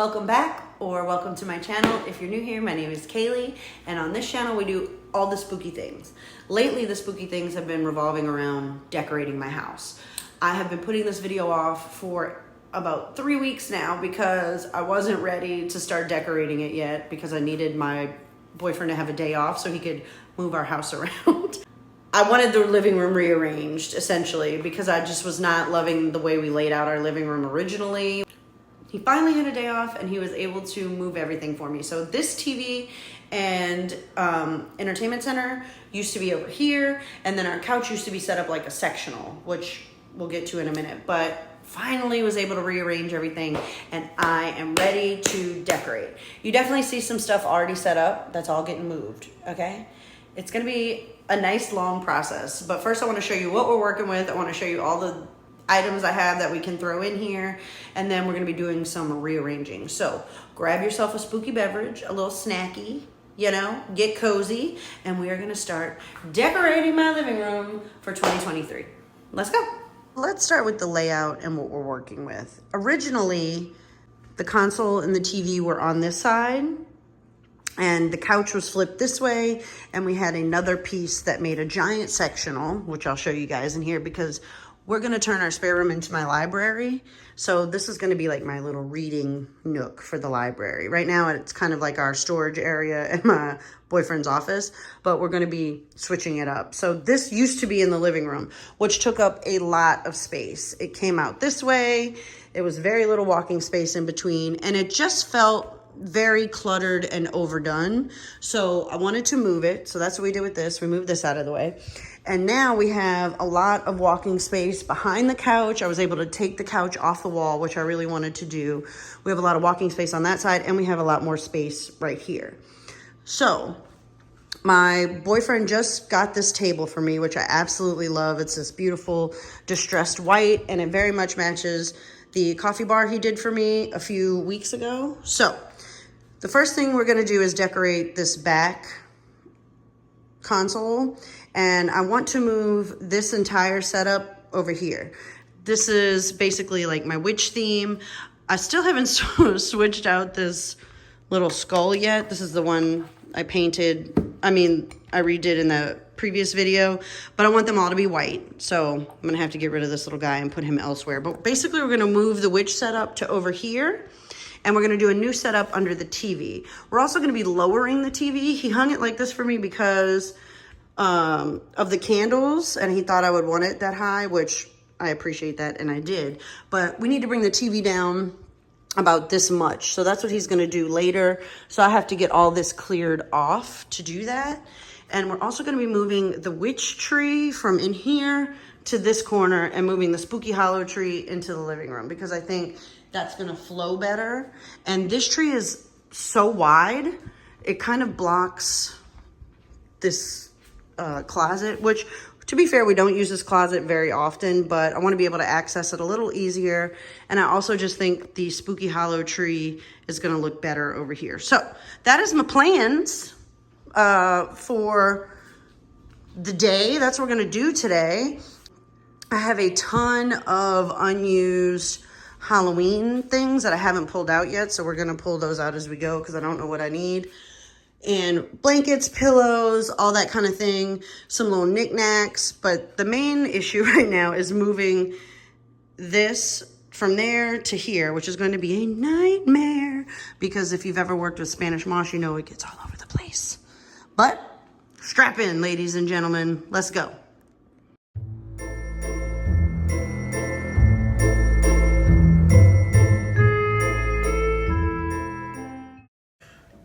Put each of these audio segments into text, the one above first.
Welcome back, or welcome to my channel. If you're new here, my name is Kaylee, and on this channel we do all the spooky things. Lately, the spooky things have been revolving around decorating my house. I have been putting this video off for about 3 weeks now because I wasn't ready to start decorating it yet because I needed my boyfriend to have a day off so he could move our house around. I wanted the living room rearranged, essentially, because I just was not loving the way we laid out our living room originally. He finally had a day off and he was able to move everything for me. So this TV and entertainment center used to be over here, and then our couch used to be set up like a sectional, which we'll get to in a minute, but finally was able to rearrange everything and I am ready to decorate. You definitely see some stuff already set up. That's all getting moved, okay? It's gonna be a nice long process, but first I wanna show you what we're working with. I wanna show you all the items I have that we can throw in here, and then we're gonna be doing some rearranging. So grab yourself a spooky beverage, a little snacky, you know, get cozy, and we are gonna start decorating my living room for 2023. Let's go. Let's start with the layout and what we're working with. Originally, the console and the TV were on this side, and the couch was flipped this way, and we had another piece that made a giant sectional, which I'll show you guys in here because we're gonna turn our spare room into my library. So this is gonna be like my little reading nook for the library. Right now it's kind of like our storage area and my boyfriend's office, but we're gonna be switching it up. So this used to be in the living room, which took up a lot of space. It came out this way. It was very little walking space in between, and it just felt very cluttered and overdone. So I wanted to move it. So that's what we did with this. We moved this out of the way. And now we have a lot of walking space behind the couch. I was able to take the couch off the wall, which I really wanted to do. We have a lot of walking space on that side, and we have a lot more space right here. So my boyfriend just got this table for me, which I absolutely love. It's this beautiful distressed white, and it very much matches the coffee bar he did for me a few weeks ago. So the first thing we're gonna do is decorate this back console, and I want to move this entire setup over here. This is basically like my witch theme. I still haven't switched out this little skull yet. This is the one I painted, I redid in the previous video, but I want them all to be white. So I'm gonna have to get rid of this little guy and put him elsewhere. But basically we're gonna move the witch setup to over here, and we're gonna do a new setup under the TV. We're also gonna be lowering the TV. He hung it like this for me because of the candles, and he thought I would want it that high, which I appreciate that, and I did. But we need to bring the TV down about this much. So that's what he's gonna do later. So I have to get all this cleared off to do that. And we're also gonna be moving the witch tree from in here to this corner and moving the spooky hollow tree into the living room because I think that's gonna flow better. And this tree is so wide, it kind of blocks this closet, which to be fair, we don't use this closet very often, but I want to be able to access it a little easier. And I also just think the spooky hollow tree is going to look better over here. So that is my plans for the day. That's what we're going to do today. I have a ton of unused Halloween things that I haven't pulled out yet. So we're going to pull those out as we go because I don't know what I need. And blankets, pillows, all that kind of thing, some little knickknacks. But the main issue right now is moving this from there to here, which is going to be a nightmare because if you've ever worked with Spanish moss, you know it gets all over the place. But strap in, ladies and gentlemen, let's go.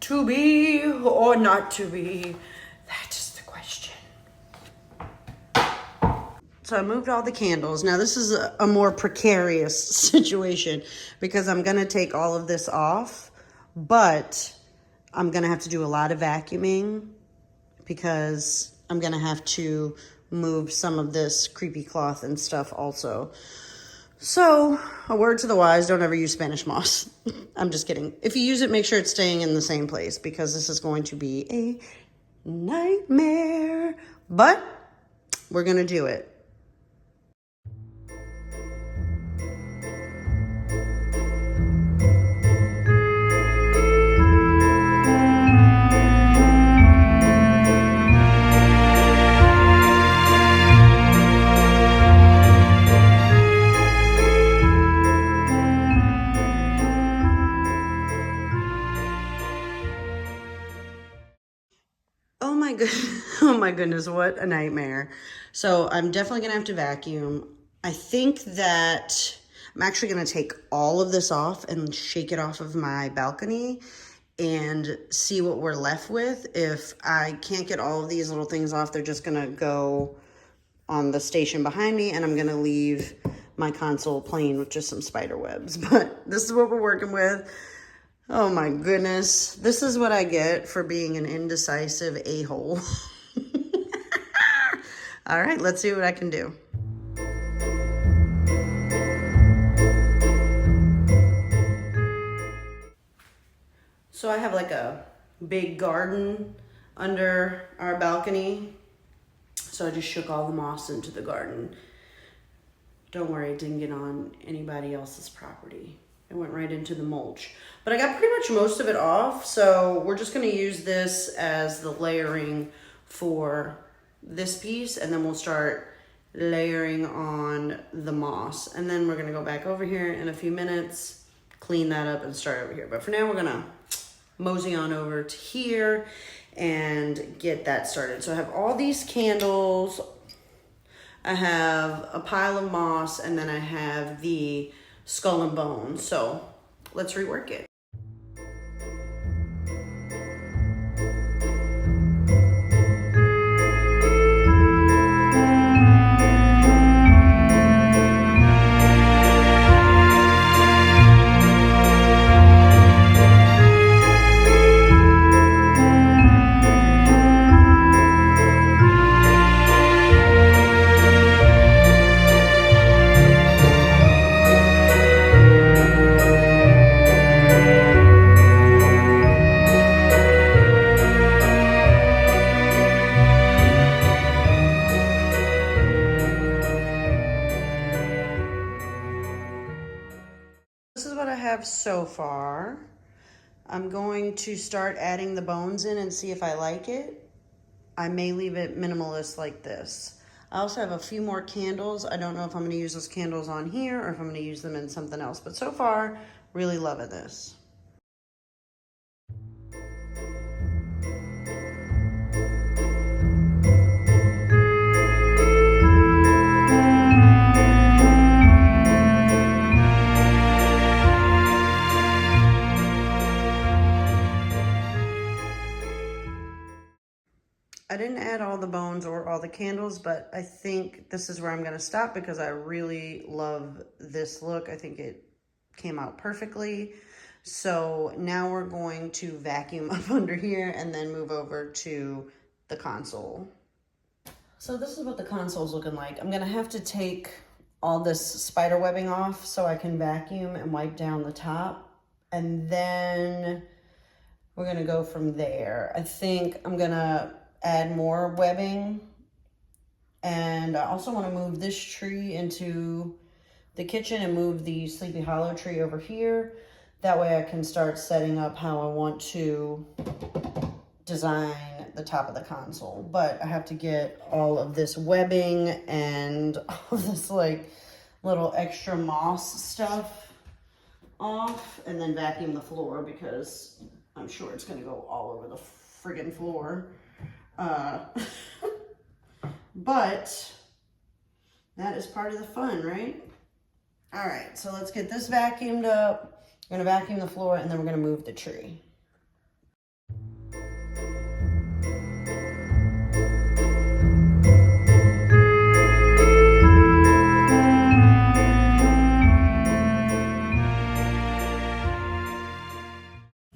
To be or not to be, that is the question. So I moved all the candles. Now this is a more precarious situation because I'm gonna take all of this off, but I'm gonna have to do a lot of vacuuming because I'm gonna have to move some of this creepy cloth and stuff also. So, a word to the wise, don't ever use Spanish moss. I'm just kidding. If you use it, make sure it's staying in the same place because this is going to be a nightmare. But we're going to do it. my goodness, what a nightmare. So I'm definitely gonna have to vacuum. I think that I'm actually gonna take all of this off and shake it off of my balcony and see what we're left with. If I can't get all of these little things off, they're just gonna go on the station behind me, and I'm gonna leave my console plain with just some spider webs. But this is what we're working with. Oh my goodness. This is what I get for being an indecisive a-hole. All right, let's see what I can do. So I have like a big garden under our balcony. So I just shook all the moss into the garden. Don't worry, it didn't get on anybody else's property. It went right into the mulch. But I got pretty much most of it off, so we're just gonna use this as the layering for this piece, and then we'll start layering on the moss. And then we're gonna go back over here in a few minutes, clean that up, and start over here. But for now, we're gonna mosey on over to here and get that started. So I have all these candles, I have a pile of moss, and then I have the skull and bones. So let's rework it. This is what I have so far. I'm going to start adding the bones in and see if I like it. I may leave it minimalist like this. I also have a few more candles. I don't know if I'm going to use those candles on here or if I'm going to use them in something else. But so far, really loving this. I didn't add all the bones or all the candles, but I think this is where I'm gonna stop because I really love this look. I think it came out perfectly. So now we're going to vacuum up under here and then move over to the console. So this is what the console's looking like. I'm gonna have to take all this spider webbing off so I can vacuum and wipe down the top. And then we're gonna go from there. I think I'm gonna add more webbing, and I also want to move this tree into the kitchen and move the Sleepy Hollow tree over here. That way I can start setting up how I want to design the top of the console. But I have to get all of this webbing and all this like little extra moss stuff off, and then vacuum the floor because I'm sure it's gonna go all over the friggin' floor. But that is part of the fun, right? All right, so let's get this vacuumed up. I'm gonna vacuum the floor and then we're gonna move the tree.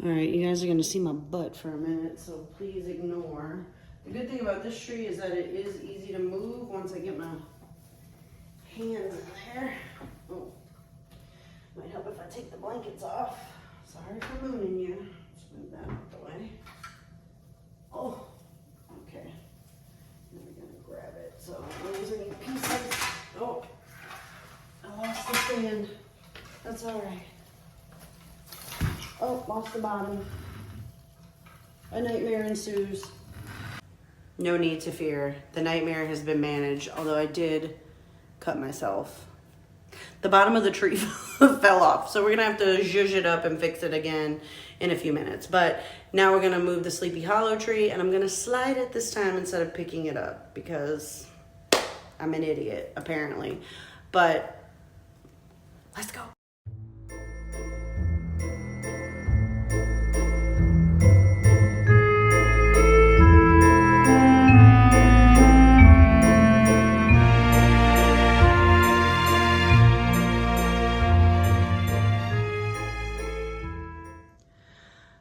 All right, you guys are gonna see my butt for a minute, so please ignore. The good thing about this tree is that it is easy to move once I get my hands in there. Oh, might help if I take the blankets off. Sorry for mooning you. Let's move that out the way. Oh, okay. Then we're gonna grab it. So I'm using any pieces. Oh, I lost the stand. That's all right. Oh, lost the bottom. A nightmare ensues. No need to fear. The nightmare has been managed, although I did cut myself. The bottom of the tree fell off, so we're gonna have to zhuzh it up and fix it again in a few minutes. But now we're gonna move the Sleepy Hollow tree, and I'm gonna slide it this time instead of picking it up because I'm an idiot, apparently. But let's go.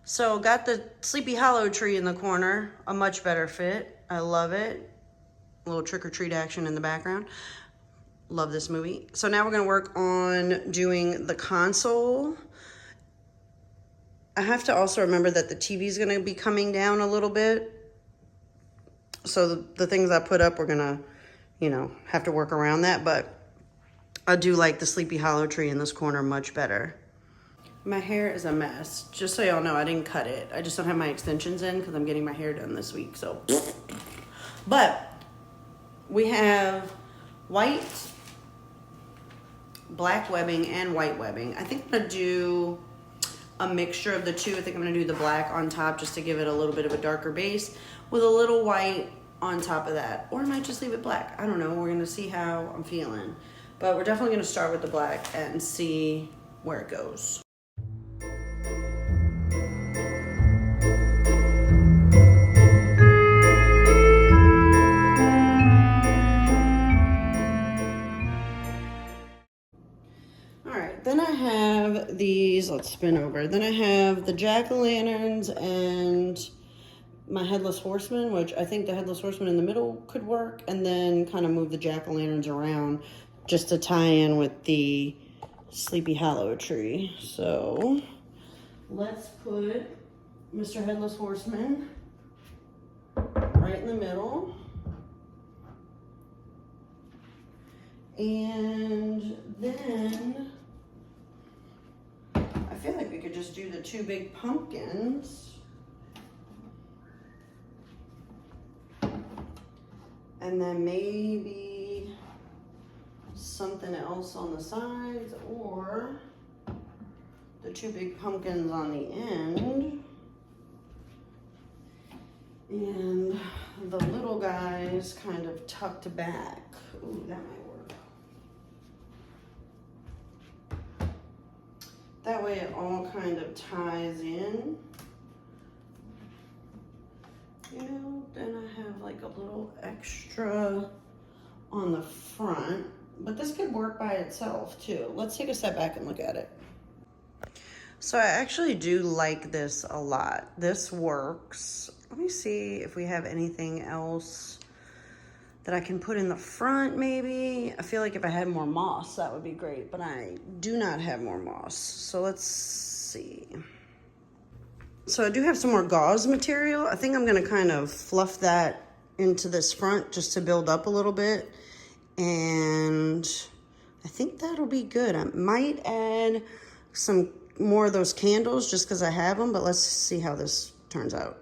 So got the Sleepy Hollow tree in the corner, a much better fit. I love it. A little trick or treat action in the background. Love this movie. So now we're gonna work on doing the console. I have to also remember that the TV is gonna be coming down a little bit. So the things I put up, we're gonna, you know, have to work around that, but I do like the Sleepy Hollow tree in this corner much better. My hair is a mess. Just so y'all know, I didn't cut it. I just don't have my extensions in because I'm getting my hair done this week, so. But we have white, black webbing, and white webbing. I think I'm gonna do a mixture of the two. I think I'm gonna do the black on top just to give it a little bit of a darker base with a little white on top of that. Or I might just leave it black. I don't know, we're gonna see how I'm feeling. But we're definitely gonna start with the black and see where it goes. Then I have these, let's spin over. Then I have the jack-o'-lanterns and my headless horseman, which I think the headless horseman in the middle could work, and then kind of move the jack-o'-lanterns around just to tie in with the Sleepy Hollow tree. So let's put Mr. Headless Horseman right in the middle. And then I feel like we could just do the two big pumpkins. And then maybe something else on the sides, or the two big pumpkins on the end. And the little guys kind of tucked back. Ooh, that might work. That way it all kind of ties in. You know, then I have like a little extra on the front, but this could work by itself too. Let's take a step back and look at it. So I actually do like this a lot. This works. Let me see if we have anything else that I can put in the front maybe. I feel like if I had more moss, that would be great, but I do not have more moss. So let's see. So I do have some more gauze material. I think I'm gonna kind of fluff that into this front just to build up a little bit. And I think that'll be good. I might add some more of those candles just because I have them, but let's see how this turns out.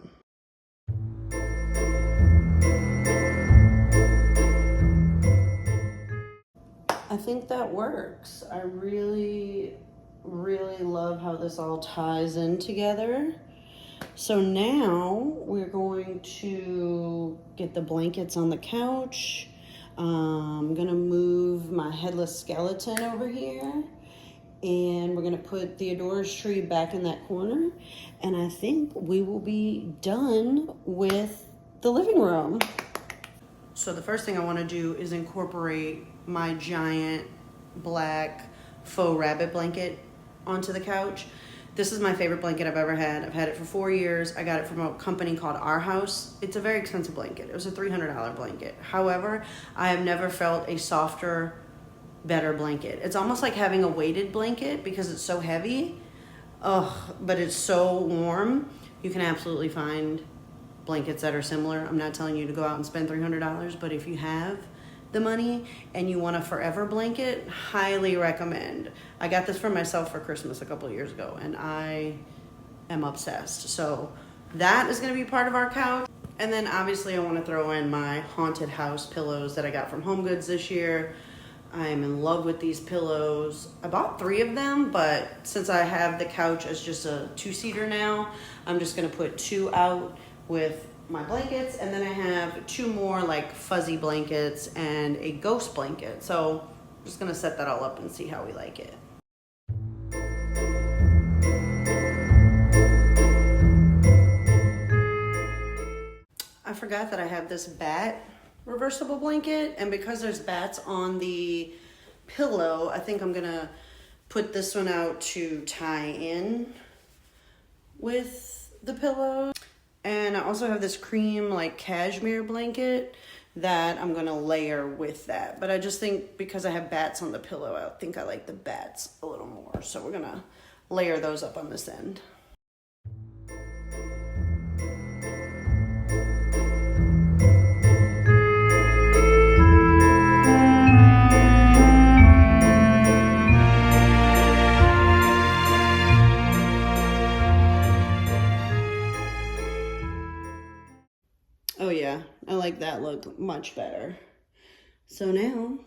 I think that works. I really, really love how this all ties in together. So now we're going to get the blankets on the couch. I'm gonna move my headless skeleton over here, and we're gonna put Theodora's tree back in that corner. And I think we will be done with the living room. So the first thing I wanna do is incorporate my giant black faux rabbit blanket onto the couch. This is my favorite blanket I've ever had. I've had it for 4 years. I got it from a company called Our House. It's a very expensive blanket. It was a $300 blanket. However, I have never felt a softer, better blanket. It's almost like having a weighted blanket because it's so heavy. Ugh, but it's so warm. You can absolutely find blankets that are similar. I'm not telling you to go out and spend $300, but if you have the money and you want a forever blanket, highly recommend. I got this for myself for Christmas a couple of years ago, and I am obsessed. So that is gonna be part of our couch. And then obviously I wanna throw in my haunted house pillows that I got from HomeGoods this year. I am in love with these pillows. I bought 3 of them, but since I have the couch as just a 2-seater now, I'm just gonna put 2 out with my blankets, and then I have 2 more like fuzzy blankets and a ghost blanket. So I'm just gonna set that all up and see how we like it. I forgot that I have this bat reversible blanket, and because there's bats on the pillow, I think I'm gonna put this one out to tie in with the pillow. And I also have this cream like cashmere blanket that I'm gonna layer with that. But I just think because I have bats on the pillow, I think I like the bats a little more. So we're gonna layer those up on this end. Oh yeah, I like that look much better. So now,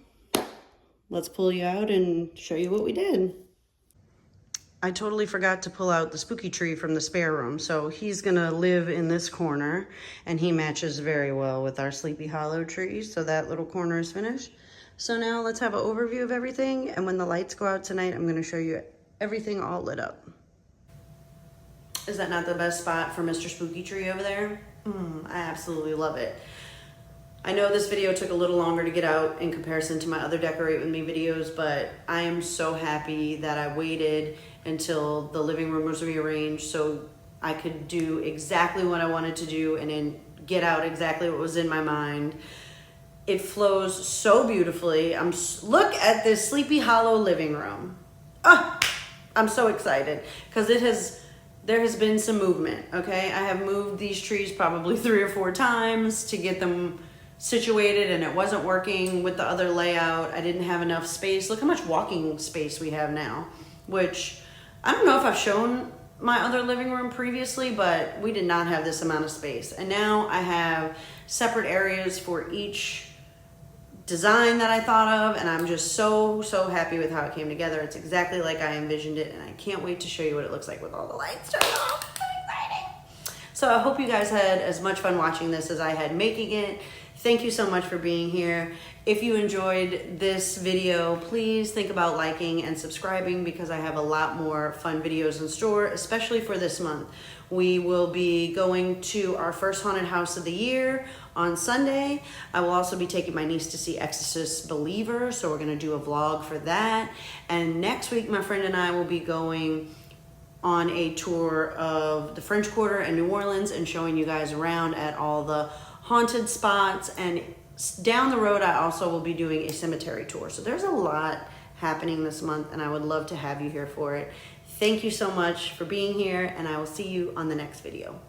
let's pull you out and show you what we did. I totally forgot to pull out the spooky tree from the spare room, so he's gonna live in this corner, and he matches very well with our Sleepy Hollow tree, so that little corner is finished. So now let's have an overview of everything, and when the lights go out tonight, I'm gonna show you everything all lit up. Is that not the best spot for Mr. Spooky Tree over there? I absolutely love it. I know this video took a little longer to get out in comparison to my other Decorate With Me videos, but I am so happy that I waited until the living room was rearranged so I could do exactly what I wanted to do and then get out exactly what was in my mind. It flows so beautifully. Look at this Sleepy Hollow living room. Oh, I'm so excited because there has been some movement, okay? I have moved these trees probably 3 or 4 times to get them situated, and it wasn't working with the other layout. I didn't have enough space. Look how much walking space we have now, which I don't know if I've shown my other living room previously, but we did not have this amount of space. And now I have separate areas for each design that I thought of, and I'm just so happy with how it came together. It's exactly like I envisioned it, and I can't wait to show you what it looks like with all the lights turned off. It's so exciting. So I hope you guys had as much fun watching this as I had making it. Thank you so much for being here. If you enjoyed this video, please think about liking and subscribing because I have a lot more fun videos in store, especially for this month. We will be going to our first haunted house of the year on Sunday. I will also be taking my niece to see Exorcist Believer, so we're gonna do a vlog for that. And next week, my friend and I will be going on a tour of the French Quarter in New Orleans and showing you guys around at all the haunted spots. And down the road, I also will be doing a cemetery tour. So there's a lot happening this month, and I would love to have you here for it. Thank you so much for being here, and I will see you on the next video.